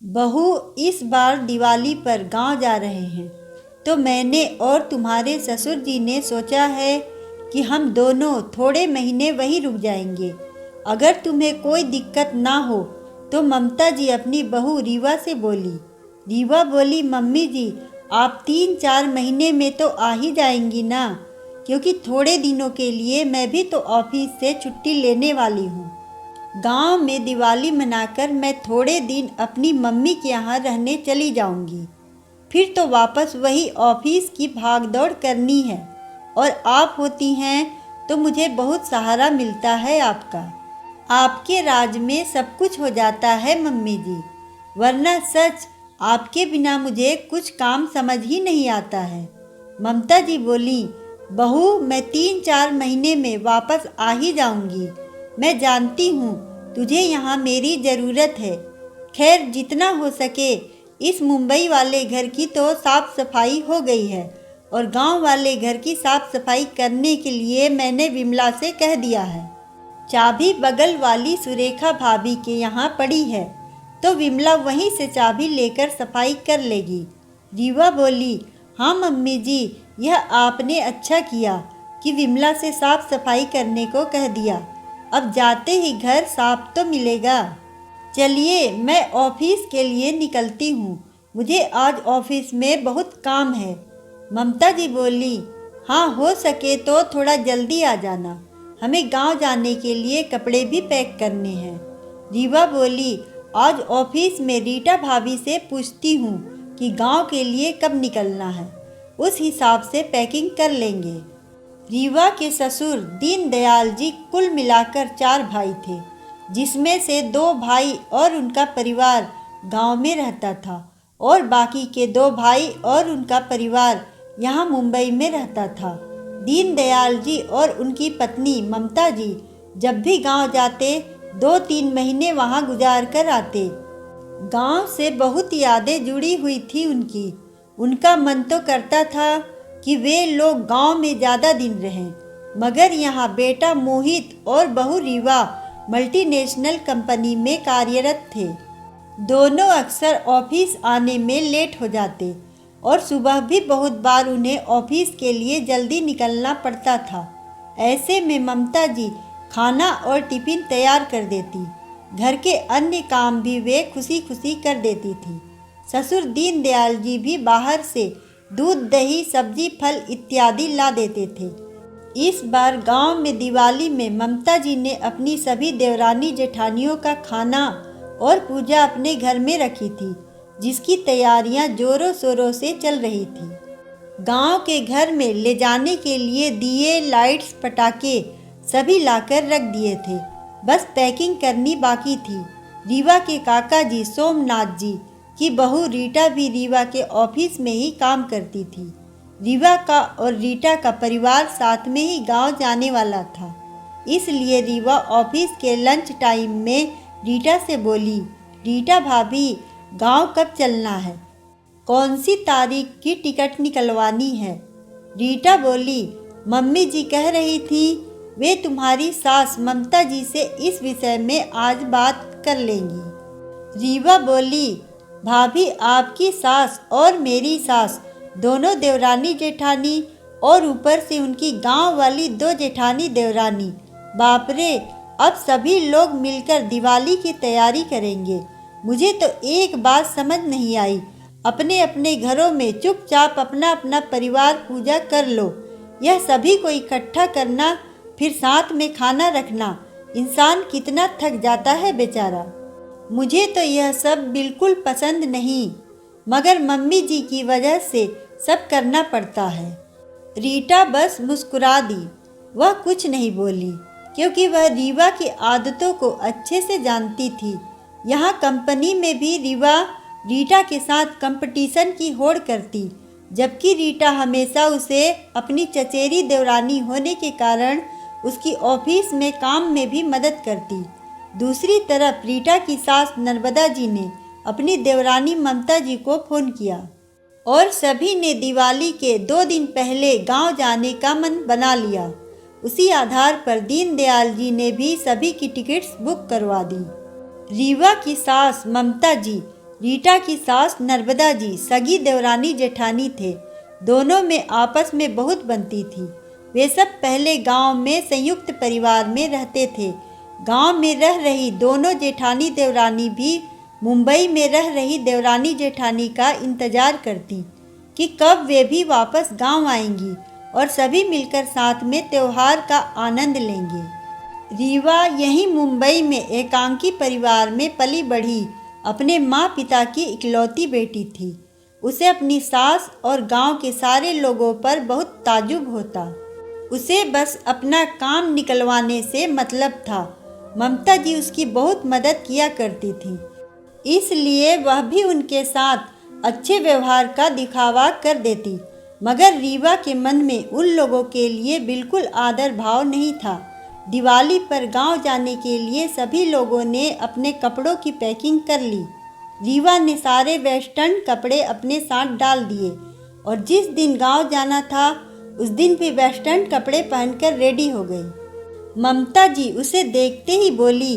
बहू इस बार दिवाली पर गांव जा रहे हैं, तो मैंने और तुम्हारे ससुर जी ने सोचा है कि हम दोनों थोड़े महीने वहीं रुक जाएंगे। अगर तुम्हें कोई दिक्कत ना हो तो ममता जी अपनी बहू रीवा से बोली। रीवा बोली, मम्मी जी आप 3-4 महीने में तो आ ही जाएंगी ना, क्योंकि थोड़े दिनों के लिए मैं भी तो ऑफिस से छुट्टी लेने वाली हूँ। गांव में दिवाली मनाकर मैं थोड़े दिन अपनी मम्मी के यहाँ रहने चली जाऊंगी। फिर तो वापस वही ऑफिस की भागदौड़ करनी है, और आप होती हैं तो मुझे बहुत सहारा मिलता है आपका। आपके राज में सब कुछ हो जाता है मम्मी जी, वरना सच आपके बिना मुझे कुछ काम समझ ही नहीं आता है। ममता जी बोली, बहू मैं 3-4 महीने में वापस आ ही जाऊंगी। मैं जानती हूँ तुझे यहाँ मेरी ज़रूरत है। खैर जितना हो सके इस मुंबई वाले घर की तो साफ़ सफाई हो गई है, और गांव वाले घर की साफ़ सफाई करने के लिए मैंने विमला से कह दिया है। चाबी बगल वाली सुरेखा भाभी के यहाँ पड़ी है, तो विमला वहीं से चाबी लेकर सफाई कर लेगी। रीवा बोली, हाँ मम्मी जी, यह आपने अच्छा किया कि विमला से साफ सफाई करने को कह दिया। अब जाते ही घर साफ तो मिलेगा। चलिए मैं ऑफिस के लिए निकलती हूँ, मुझे आज ऑफिस में बहुत काम है। ममता जी बोली, हाँ हो सके तो थोड़ा जल्दी आ जाना, हमें गांव जाने के लिए कपड़े भी पैक करने हैं। रीवा बोली, आज ऑफिस में रीटा भाभी से पूछती हूँ कि गांव के लिए कब निकलना है, उस हिसाब से पैकिंग कर लेंगे। रीवा के ससुर दीनदयाल जी कुल मिलाकर 4 भाई थे, जिसमें से 2 भाई और उनका परिवार गांव में रहता था, और बाकी के 2 भाई और उनका परिवार यहाँ मुंबई में रहता था। दीनदयाल जी और उनकी पत्नी ममता जी जब भी गांव जाते 2-3 महीने वहाँ गुजार कर आते। गांव से बहुत यादें जुड़ी हुई थी उनकी। उनका मन तो करता था कि वे लोग गांव में ज़्यादा दिन रहें, मगर यहाँ बेटा मोहित और बहू रीवा मल्टीनेशनल कंपनी में कार्यरत थे। दोनों अक्सर ऑफिस आने में लेट हो जाते, और सुबह भी बहुत बार उन्हें ऑफिस के लिए जल्दी निकलना पड़ता था। ऐसे में ममता जी खाना और टिफ़िन तैयार कर देती, घर के अन्य काम भी वे खुशी खुशी कर देती थी। ससुर दीनदयाल जी भी बाहर से दूध दही सब्जी फल इत्यादि ला देते थे। इस बार गांव में दिवाली में ममता जी ने अपनी सभी देवरानी जेठानियों का खाना और पूजा अपने घर में रखी थी, जिसकी तैयारियां जोरों शोरों से चल रही थी। गांव के घर में ले जाने के लिए दिए, लाइट्स, पटाखे सभी लाकर रख दिए थे, बस पैकिंग करनी बाकी थी। रीवा के काका जी सोमनाथ जी की बहू रीटा भी रीवा के ऑफिस में ही काम करती थी। रीवा का और रीटा का परिवार साथ में ही गांव जाने वाला था, इसलिए रीवा ऑफिस के लंच टाइम में रीटा से बोली, रीटा भाभी गांव कब चलना है, कौन सी तारीख की टिकट निकलवानी है। रीटा बोली, मम्मी जी कह रही थी वे तुम्हारी सास ममता जी से इस विषय में आज बात कर लेंगी। रीवा बोली, भाभी आपकी सास और मेरी सास दोनों देवरानी जेठानी, और ऊपर से उनकी गांव वाली 2 जेठानी देवरानी, बाप रे, अब सभी लोग मिलकर दिवाली की तैयारी करेंगे। मुझे तो एक बात समझ नहीं आई, अपने अपने घरों में चुपचाप अपना अपना परिवार पूजा कर लो, यह सभी को इकट्ठा करना फिर साथ में खाना रखना, इंसान कितना थक जाता है बेचारा। मुझे तो यह सब बिल्कुल पसंद नहीं, मगर मम्मी जी की वजह से सब करना पड़ता है। रीटा बस मुस्कुरा दी, वह कुछ नहीं बोली, क्योंकि वह रीवा की आदतों को अच्छे से जानती थी। यहाँ कंपनी में भी रीवा रीटा के साथ कंपटीशन की होड़ करती, जबकि रीटा हमेशा उसे अपनी चचेरी देवरानी होने के कारण उसकी ऑफिस में काम में भी मदद करती। दूसरी तरफ रीटा की सास नर्मदा जी ने अपनी देवरानी ममता जी को फ़ोन किया, और सभी ने दिवाली के 2 दिन पहले गांव जाने का मन बना लिया। उसी आधार पर दीनदयाल जी ने भी सभी की टिकट्स बुक करवा दी। रीवा की सास ममता जी रीटा की सास नर्मदा जी सगी देवरानी जेठानी थे। दोनों में आपस में बहुत बनती थी। वे सब पहले गांव में संयुक्त परिवार में रहते थे। गांव में रह रही दोनों जेठानी देवरानी भी मुंबई में रह रही देवरानी जेठानी का इंतजार करती कि कब वे भी वापस गांव आएंगी और सभी मिलकर साथ में त्योहार का आनंद लेंगे। रीवा यहीं मुंबई में एकांकी परिवार में पली बढ़ी अपने माँ पिता की इकलौती बेटी थी। उसे अपनी सास और गांव के सारे लोगों पर बहुत ताजुब होता। उसे बस अपना काम निकलवाने से मतलब था। ममता जी उसकी बहुत मदद किया करती थी, इसलिए वह भी उनके साथ अच्छे व्यवहार का दिखावा कर देती। मगर रीवा के मन में उन लोगों के लिए बिल्कुल आदर भाव नहीं था। दिवाली पर गांव जाने के लिए सभी लोगों ने अपने कपड़ों की पैकिंग कर ली। रीवा ने सारे वेस्टर्न कपड़े अपने साथ डाल दिए और जिस दिन गांव जाना था उस दिन भी वेस्टर्न कपड़े पहनकर रेडी हो गई। ममता जी उसे देखते ही बोली,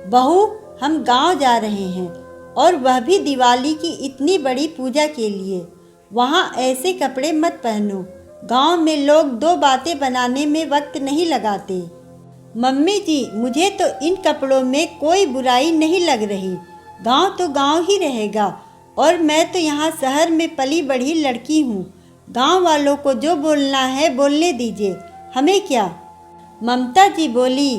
बहू हम गांव जा रहे हैं और वह भी दिवाली की इतनी बड़ी पूजा के लिए। वहाँ ऐसे कपड़े मत पहनो। गांव में लोग दो बातें बनाने में वक्त नहीं लगाते। मम्मी जी मुझे तो इन कपड़ों में कोई बुराई नहीं लग रही। गांव तो गांव ही रहेगा और मैं तो यहाँ शहर में पली बढ़ी लड़की हूँ। गांव वालों को जो बोलना है बोलने दीजिए, हमें क्या। ममता जी बोली,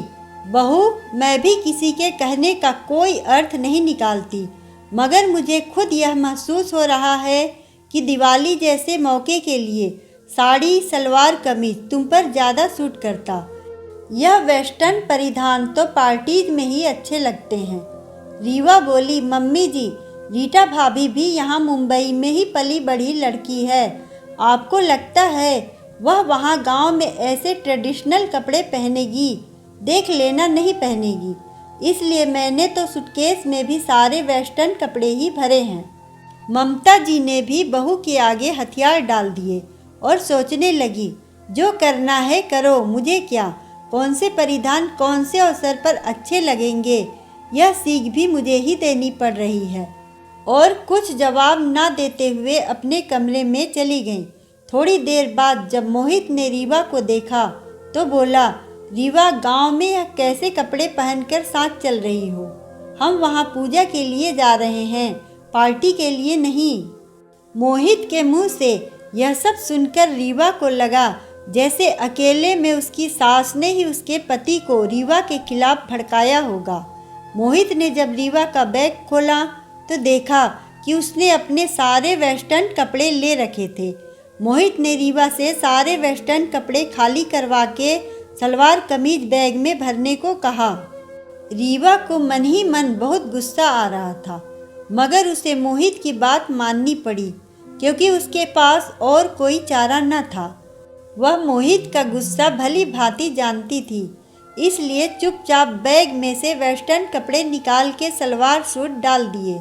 बहू मैं भी किसी के कहने का कोई अर्थ नहीं निकालती, मगर मुझे खुद यह महसूस हो रहा है कि दिवाली जैसे मौके के लिए साड़ी सलवार कमीज तुम पर ज़्यादा सूट करता। यह वेस्टर्न परिधान तो पार्टीज में ही अच्छे लगते हैं। रीवा बोली, मम्मी जी रीटा भाभी भी यहाँ मुंबई में ही पली बढ़ी लड़की है। आपको लगता है वह वहाँ गांव में ऐसे ट्रेडिशनल कपड़े पहनेगी? देख लेना नहीं पहनेगी। इसलिए मैंने तो सूटकेस में भी सारे वेस्टर्न कपड़े ही भरे हैं। ममता जी ने भी बहू के आगे हथियार डाल दिए और सोचने लगी, जो करना है करो, मुझे क्या। कौन से परिधान कौन से अवसर पर अच्छे लगेंगे यह सीख भी मुझे ही देनी पड़ रही है। और कुछ जवाब ना देते हुए अपने कमरे में चली गईं। थोड़ी देर बाद जब मोहित ने रीवा को देखा तो बोला, रीवा गांव में यह कैसे कपड़े पहनकर साथ चल रही हो? हम वहां पूजा के लिए जा रहे हैं, पार्टी के लिए नहीं। मोहित के मुंह से यह सब सुनकर रीवा को लगा जैसे अकेले में उसकी सास ने ही उसके पति को रीवा के खिलाफ भड़काया होगा। मोहित ने जब रीवा का बैग खोला तो देखा कि उसने अपने सारे वेस्टर्न कपड़े ले रखे थे। मोहित ने रीवा से सारे वेस्टर्न कपड़े खाली करवा के सलवार कमीज बैग में भरने को कहा। रीवा को मन ही मन बहुत गुस्सा आ रहा था, मगर उसे मोहित की बात माननी पड़ी क्योंकि उसके पास और कोई चारा न था। वह मोहित का गुस्सा भली भांति जानती थी, इसलिए चुपचाप बैग में से वेस्टर्न कपड़े निकाल के सलवार सूट डाल दिए।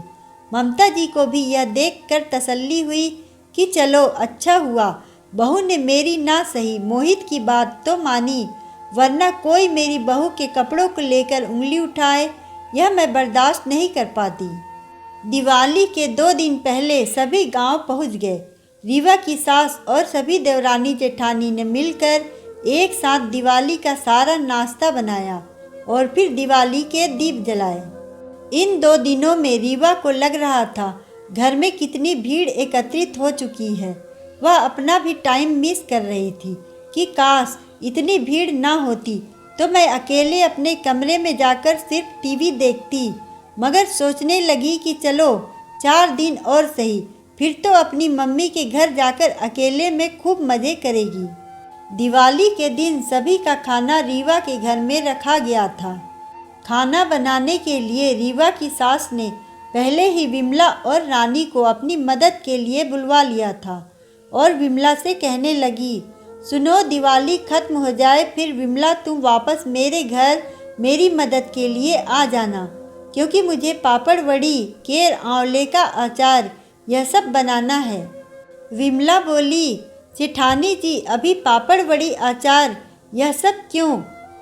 ममता जी को भी यह देखकर तसल्ली हुई कि चलो अच्छा हुआ, बहू ने मेरी ना सही मोहित की बात तो मानी, वरना कोई मेरी बहू के कपड़ों को लेकर उंगली उठाए यह मैं बर्दाश्त नहीं कर पाती। दिवाली के 2 दिन पहले सभी गांव पहुंच गए। रीवा की सास और सभी देवरानी जेठानी ने मिलकर एक साथ दिवाली का सारा नाश्ता बनाया और फिर दिवाली के दीप जलाए। इन 2 दिनों में रीवा को लग रहा था घर में कितनी भीड़ एकत्रित हो चुकी है। वह अपना भी टाइम मिस कर रही थी कि काश इतनी भीड़ ना होती तो मैं अकेले अपने कमरे में जाकर सिर्फ टीवी देखती। मगर सोचने लगी कि चलो 4 दिन और सही, फिर तो अपनी मम्मी के घर जाकर अकेले में खूब मज़े करेगी। दिवाली के दिन सभी का खाना रीवा के घर में रखा गया था। खाना बनाने के लिए रीवा की सास ने पहले ही विमला और रानी को अपनी मदद के लिए बुलवा लिया था और विमला से कहने लगी, सुनो दिवाली खत्म हो जाए फिर विमला तुम वापस मेरे घर मेरी मदद के लिए आ जाना, क्योंकि मुझे पापड़ वड़ी, केर आंवले का अचार यह सब बनाना है। विमला बोली, जेठानी जी अभी पापड़ वड़ी अचार यह सब क्यों?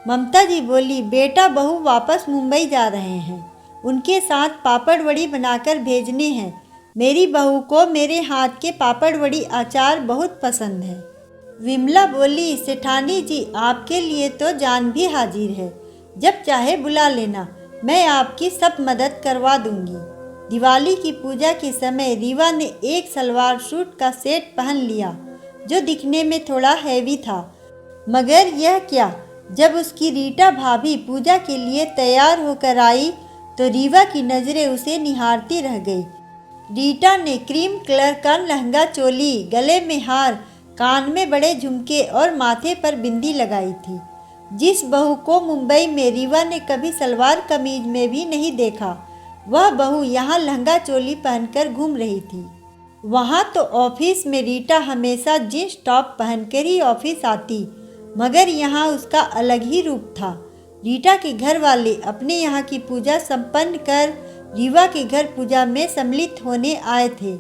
ममता जी बोली, बेटा बहू वापस मुंबई जा रहे हैं, उनके साथ पापड़ वड़ी बनाकर भेजने हैं। मेरी बहू को मेरे हाथ के पापड़ वड़ी अचार बहुत पसंद है। विमला बोली, सेठानी जी, आपके लिए तो जान भी हाजिर है। जब चाहे बुला लेना, मैं आपकी सब मदद करवा दूंगी। दिवाली की पूजा के समय रीवा ने एक सलवार सूट का सेट पहन लिया जो दिखने में थोड़ा हैवी था, मगर यह क्या, जब उसकी रीटा भाभी पूजा के लिए तैयार होकर आई तो रीवा की नज़रें उसे निहारती रह गई। रीटा ने क्रीम कलर का लहंगा चोली, गले में हार, कान में बड़े झुमके और माथे पर बिंदी लगाई थी। जिस बहू को मुंबई में रीवा ने कभी सलवार कमीज में भी नहीं देखा, वह बहू यहाँ लहंगा चोली पहनकर घूम रही थी। वहाँ तो ऑफिस में रीटा हमेशा जींस टॉप पहनकर ही ऑफिस आती, मगर यहाँ उसका अलग ही रूप था। रीटा के घर वाले अपने यहाँ की पूजा संपन्न कर रीवा के घर पूजा में सम्मिलित होने आए थे।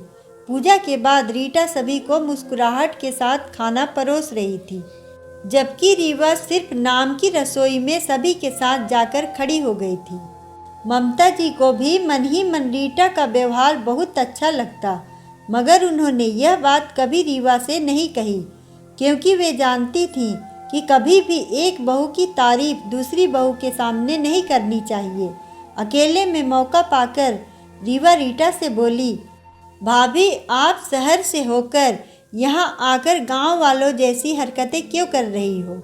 पूजा के बाद रीटा सभी को मुस्कुराहट के साथ खाना परोस रही थी, जबकि रीवा सिर्फ नाम की रसोई में सभी के साथ जाकर खड़ी हो गई थी। ममता जी को भी मन ही मन रीटा का व्यवहार बहुत अच्छा लगता, मगर उन्होंने यह बात कभी रीवा से नहीं कही, क्योंकि वे जानती थीं कि कभी भी एक बहू की तारीफ दूसरी बहू के सामने नहीं करनी चाहिए। अकेले में मौका पाकर रीवा रीटा से बोली, भाभी, आप शहर से होकर यहाँ आकर गांव वालों जैसी हरकतें क्यों कर रही हो?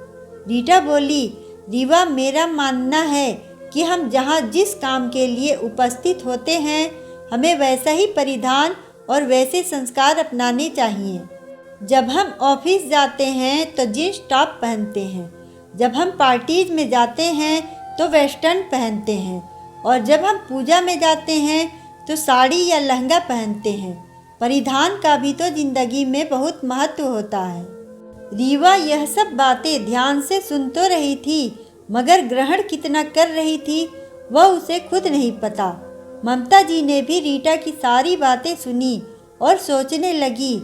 रीटा बोली, रीवा, मेरा मानना है कि हम जहाँ जिस काम के लिए उपस्थित होते हैं, हमें वैसा ही परिधान और वैसे संस्कार अपनाने चाहिए। जब हम ऑफिस जाते हैं तो जींस टॉप पहनते हैं, जब हम पार्टीज में जाते हैं तो वेस्टर्न पहनते हैं, और जब हम पूजा में जाते हैं तो साड़ी या लहंगा पहनते हैं। परिधान का भी तो जिंदगी में बहुत महत्व होता है। रीवा यह सब बातें ध्यान से सुन तो रही थी, मगर ग्रहण कितना कर रही थी वह उसे खुद नहीं पता। ममता जी ने भी रीटा की सारी बातें सुनी और सोचने लगी,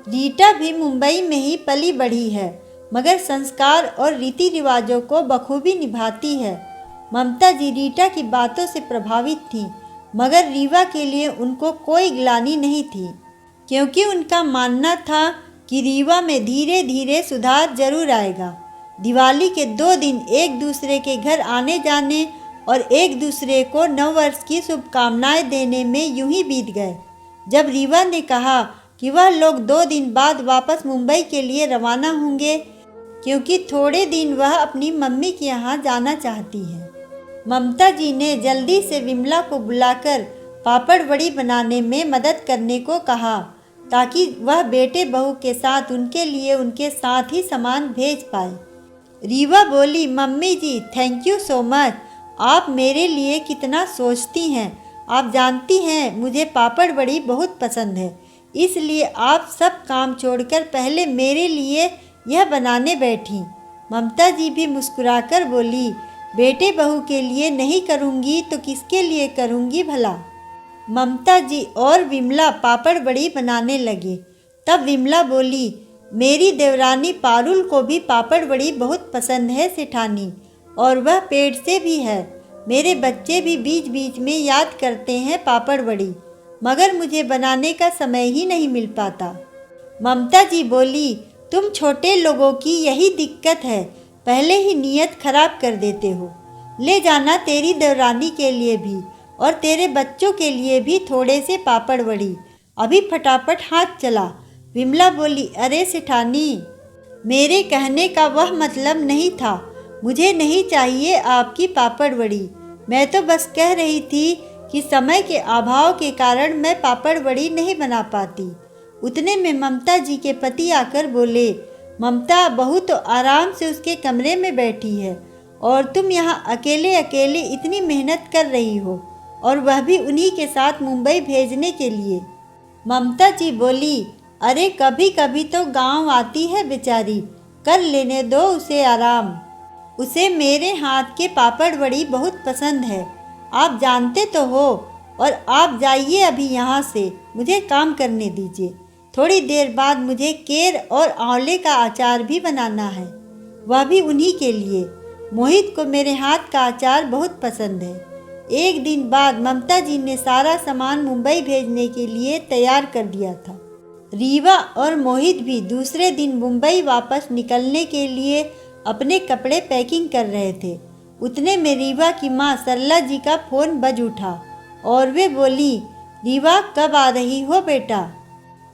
रीटा भी मुंबई में ही पली बढ़ी है, मगर संस्कार और रीति रिवाजों को बखूबी निभाती है। ममता जी रीटा की बातों से प्रभावित थीं, मगर रीवा के लिए उनको कोई ग्लानि नहीं थी, क्योंकि उनका मानना था कि रीवा में धीरे धीरे सुधार जरूर आएगा। दिवाली के 2 दिन एक दूसरे के घर आने जाने और एक दूसरे को नववर्ष की शुभकामनाएं देने में यूं ही बीत गए। जब रीवा ने कहा कि वह लोग 2 दिन बाद वापस मुंबई के लिए रवाना होंगे, क्योंकि थोड़े दिन वह अपनी मम्मी के यहाँ जाना चाहती है, ममता जी ने जल्दी से विमला को बुलाकर पापड़ वड़ी बनाने में मदद करने को कहा, ताकि वह बेटे बहू के साथ उनके लिए उनके साथ ही सामान भेज पाए। रीवा बोली, mummy ji, thank you so much. आप मेरे लिए कितना सोचती हैं। आप जानती हैं मुझे पापड़ बड़ी बहुत पसंद है, इसलिए आप सब काम छोड़कर पहले मेरे लिए यह बनाने बैठी। ममता जी भी मुस्कुराकर बोली, बेटे बहू के लिए नहीं करूँगी तो किसके लिए करूँगी भला। ममता जी और विमला पापड़ बड़ी बनाने लगे। तब विमला बोली, मेरी देवरानी पारुल को भी पापड़ बड़ी बहुत पसंद है सेठानी, और वह पेट से भी है। मेरे बच्चे भी बीच बीच में याद करते हैं पापड़ बड़ी, मगर मुझे बनाने का समय ही नहीं मिल पाता। ममता जी बोली, तुम छोटे लोगों की यही दिक्कत है, पहले ही नियत खराब कर देते हो। ले जाना तेरी देवरानी के लिए भी और तेरे बच्चों के लिए भी थोड़े से पापड़ बड़ी, अभी फटाफट हाथ चला। विमला बोली, अरे सेठानी, मेरे कहने का वह मतलब नहीं था। मुझे नहीं चाहिए आपकी पापड़ बड़ी। मैं तो बस कह रही थी कि समय के अभाव के कारण मैं पापड़ बड़ी नहीं बना पाती। उतने में ममता जी के पति आकर बोले, ममता, बहू तो आराम से उसके कमरे में बैठी है और तुम यहाँ अकेले अकेले इतनी मेहनत कर रही हो, और वह भी उन्हीं के साथ मुंबई भेजने के लिए। ममता जी बोली, अरे कभी कभी तो गांव आती है बेचारी, कर लेने दो उसे आराम। उसे मेरे हाथ के पापड़ बड़ी बहुत पसंद है, आप जानते तो हो। और आप जाइए अभी यहाँ से, मुझे काम करने दीजिए। थोड़ी देर बाद मुझे केर और आंवले का अचार भी बनाना है, वह भी उन्हीं के लिए। मोहित को मेरे हाथ का अचार बहुत पसंद है। एक दिन बाद ममता जी ने सारा सामान मुंबई भेजने के लिए तैयार कर दिया था। रीवा और मोहित भी दूसरे दिन मुंबई वापस निकलने के लिए अपने कपड़े पैकिंग कर रहे थे। उतने में रीवा की माँ सरला जी का फ़ोन बज उठा और वे बोली, रीवा कब आ रही हो बेटा?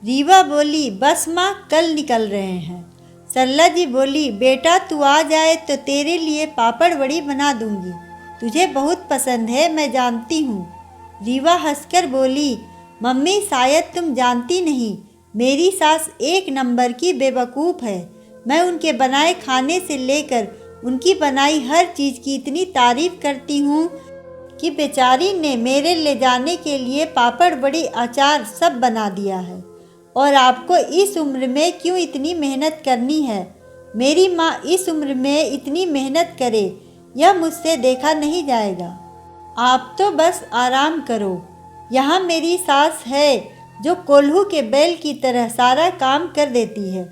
रीवा बोली, बस माँ कल निकल रहे हैं। सरला जी बोली, बेटा तू आ जाए तो तेरे लिए पापड़ बड़ी बना दूंगी, तुझे बहुत पसंद है मैं जानती हूँ। रीवा हंसकर बोली, मम्मी शायद तुम जानती नहीं, मेरी सास एक नंबर की बेवकूफ़ है। मैं उनके बनाए खाने से लेकर उनकी बनाई हर चीज़ की इतनी तारीफ़ करती हूँ कि बेचारी ने मेरे ले जाने के लिए पापड़ बड़ी अचार सब बना दिया है। और आपको इस उम्र में क्यों इतनी मेहनत करनी है? मेरी माँ इस उम्र में इतनी मेहनत करे यह मुझसे देखा नहीं जाएगा। आप तो बस आराम करो। यहाँ मेरी सास है जो कोल्हू के बैल की तरह सारा काम कर देती है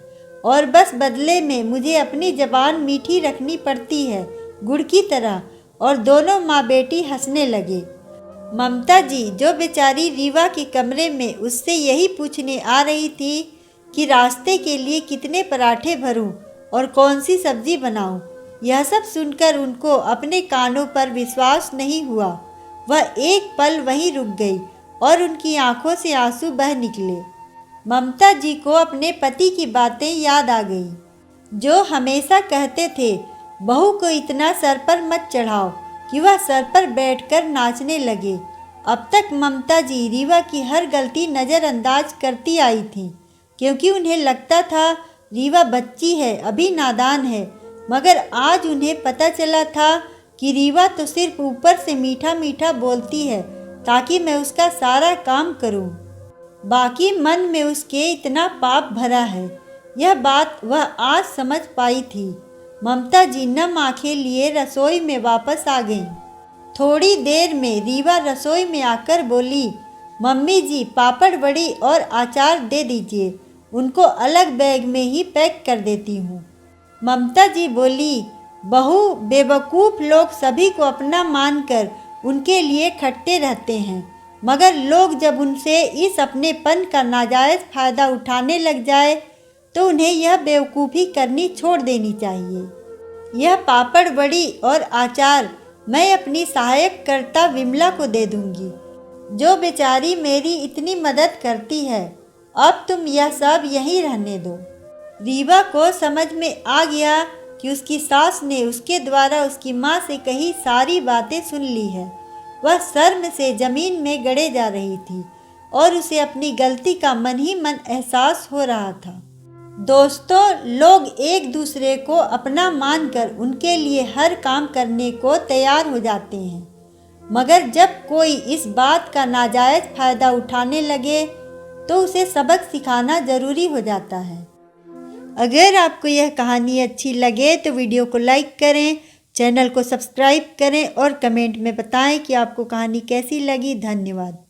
और बस बदले में मुझे अपनी ज़बान मीठी रखनी पड़ती है, गुड़ की तरह। और दोनों माँ बेटी हंसने लगे। ममता जी जो बेचारी रीवा के कमरे में उससे यही पूछने आ रही थी कि रास्ते के लिए कितने पराठे भरूं और कौन सी सब्जी बनाऊं, यह सब सुनकर उनको अपने कानों पर विश्वास नहीं हुआ। वह एक पल वहीं रुक गई और उनकी आंखों से आंसू बह निकले। ममता जी को अपने पति की बातें याद आ गई, जो हमेशा कहते थे, बहू को इतना सर पर मत चढ़ाओ कि वह सर पर बैठकर नाचने लगे। अब तक ममता जी रीवा की हर गलती नज़रअंदाज करती आई थीं, क्योंकि उन्हें लगता था रीवा बच्ची है, अभी नादान है। मगर आज उन्हें पता चला था कि रीवा तो सिर्फ ऊपर से मीठा मीठा बोलती है ताकि मैं उसका सारा काम करूं। बाकी मन में उसके इतना पाप भरा है, यह बात वह आज समझ पाई थी। ममता जी नम आंखें लिए रसोई में वापस आ गईं। थोड़ी देर में रीवा रसोई में आकर बोली, मम्मी जी पापड़ बड़ी और अचार दे दीजिए, उनको अलग बैग में ही पैक कर देती हूँ। ममता जी बोली, बहू बेवकूफ़ लोग सभी को अपना मानकर उनके लिए खटते रहते हैं, मगर लोग जब उनसे इस अपनेपन का नाजायज़ फ़ायदा उठाने लग जाए तो उन्हें यह बेवकूफ़ी करनी छोड़ देनी चाहिए। यह पापड़ बड़ी और अचार मैं अपनी सहायक कर्ता विमला को दे दूंगी, जो बेचारी मेरी इतनी मदद करती है। अब तुम यह सब यहीं रहने दो। रीवा को समझ में आ गया कि उसकी सास ने उसके द्वारा उसकी माँ से कही सारी बातें सुन ली है। वह शर्म से ज़मीन में गड़े जा रही थी और उसे अपनी गलती का मन ही मन एहसास हो रहा था। दोस्तों, लोग एक दूसरे को अपना मानकर उनके लिए हर काम करने को तैयार हो जाते हैं, मगर जब कोई इस बात का नाजायज़ फ़ायदा उठाने लगे तो उसे सबक सिखाना ज़रूरी हो जाता है। अगर आपको यह कहानी अच्छी लगे तो वीडियो को लाइक करें, चैनल को सब्सक्राइब करें और कमेंट में बताएं कि आपको कहानी कैसी लगी। धन्यवाद।